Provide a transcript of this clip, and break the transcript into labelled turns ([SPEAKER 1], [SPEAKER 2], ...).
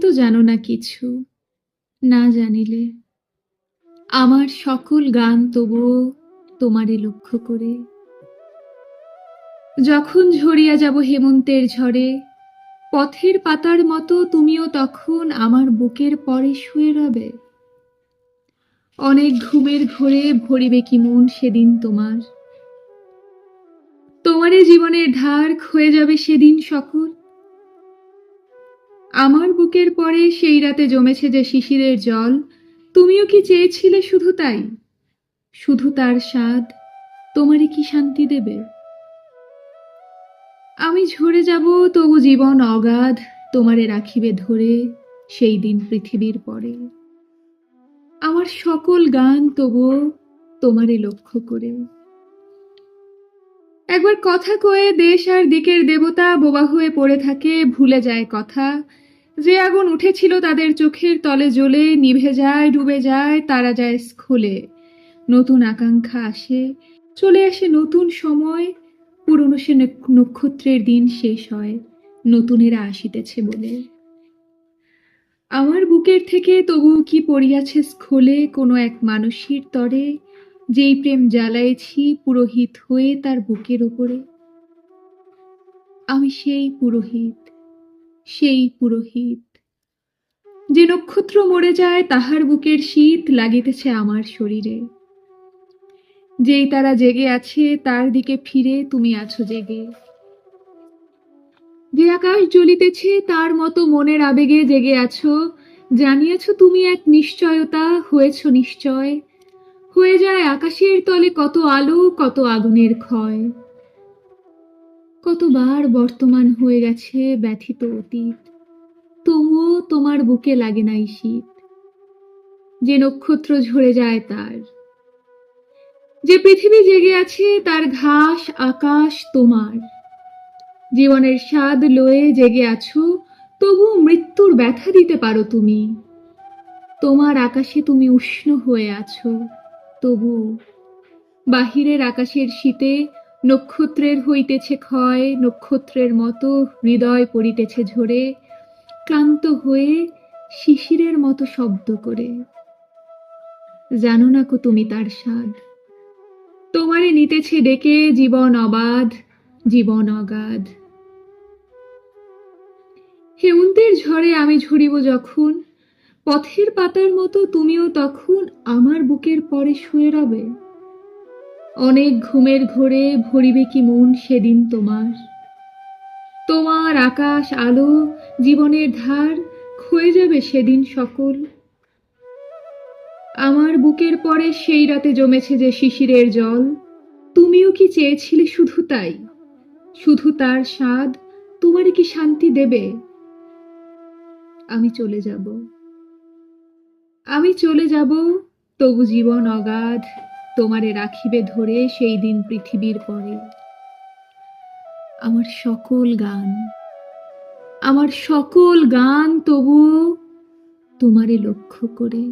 [SPEAKER 1] তো জানো না কিছু, না জানিলে আমার সকল গান তবুও তোমারই লক্ষ্য করে। যখন ঝরিয়া যাব হেমন্তের ঝড়ে, পথের পাতার মতো তুমিও তখন আমার বুকের পরে শুয়ে রবে। অনেক ঘুমের ঘোরে ভরিবে কি মন সেদিন তোমার, তোমারই জীবনের ধার ক্ষয়ে যাবে সেদিন সকল। আমার বুকের পরে সেই রাতে জমেছে যে শিশিরের জল, তুমিও কি চেয়েছিলে শুধু তাই? শুধু তার স্বাদ তোমারই কি শান্তি দেবে? আমি ঝরে যাব তবু জীবন অগাধ তোমারে রাখিবে ধরে সেই দিন পৃথিবীর পরে। আমার সকল গান তবুও তোমারে লক্ষ্য করে। একবার কথা কয়ে দেশ আর দিকের দেবতা বোবা হয়ে পড়ে থাকে, ভুলে যায় কথা। যে আগুন উঠেছিল তাদের চোখের তলে জ্বলে নিভে যায়, ডুবে যায়, তারা যায় স্খলে। নতুন আকাঙ্ক্ষা আসে, চলে আসে নতুন সময়, পুরনো সে নক্ষত্রের দিন শেষ হয়, নতুনেরা আসিতেছে বলে। আমার বুকের থেকে তবুও কি পড়িয়াছে স্খলে কোনো এক মানসীর তরে, যেই প্রেম জ্বালাইছি পুরোহিত হয়ে তার বুকের ওপরে। আমি সেই পুরোহিত, সেই পুরোহিত, যে নক্ষত্র মরে যায় তাহার বুকের শীত লাগিতেছে আমার শরীরে। যেই তারা জেগে আছে তার দিকে ফিরে তুমি আছো জেগে। যে আকাশ জ্বলিতেছে তার মতো মনের আবেগে জেগে আছো, জানিয়াছ তুমি এক নিশ্চয়তা, হয়েছ নিশ্চয়। হয়ে যায় আকাশের তলে কত আলো, কত আগুনের ক্ষয়। কতবার বর্তমান হয়ে গেছে ব্যথিত অতীত, তবুও তোমার বুকে লাগে নাই শীত। যে নক্ষত্র ঝরে যায় তার, যে পৃথিবী জেগে আছে তার ঘাস আকাশ তোমার। জীবনের স্বাদ লয়ে জেগে আছো, তবু মৃত্যুর ব্যথা দিতে পারো তুমি। তোমার আকাশে তুমি উষ্ণ হয়ে আছো, তবু বাহিরের আকাশের শীতে নক্ষত্রের হইতেছে ক্ষয়, নক্ষত্রের মতো হৃদয় পড়িতেছে ঝরে, ক্লান্ত হয়ে শিশিরের মতো শব্দ করে। জানো না কো তুমি তার স্বাদ, তোমারে নিতেছে ডেকে জীবন অবাধ, জীবন অগাধ। হেমন্তের ঝড়ে আমি ঝরিব যখন, পথের পাতার মতো তুমিও তখন আমার বুকের পরে শুয়ে রবে। অনেক ঘুমের ঘোরে ভরিবে কি মন সেদিন তোমার, তোমার আকাশ আলো জীবনের ধার ক্ষয়ে যাবে সেদিন সকল। আমার বুকের পরে সেই রাতে জমেছে যে শিশিরের জল, তুমিও কি চেয়েছিলে শুধু তাই? শুধু তার স্বাদ তোমারে কি শান্তি দেবে? আমি চলে যাব, আমি চলে যাব, তবু জীবন অগাধ তোমারে রাখিবে ধরে সেই দিন পৃথিবীর পরে। আমার সকল গান, আমার সকল গান তবুও তোমারে লক্ষ্য করে।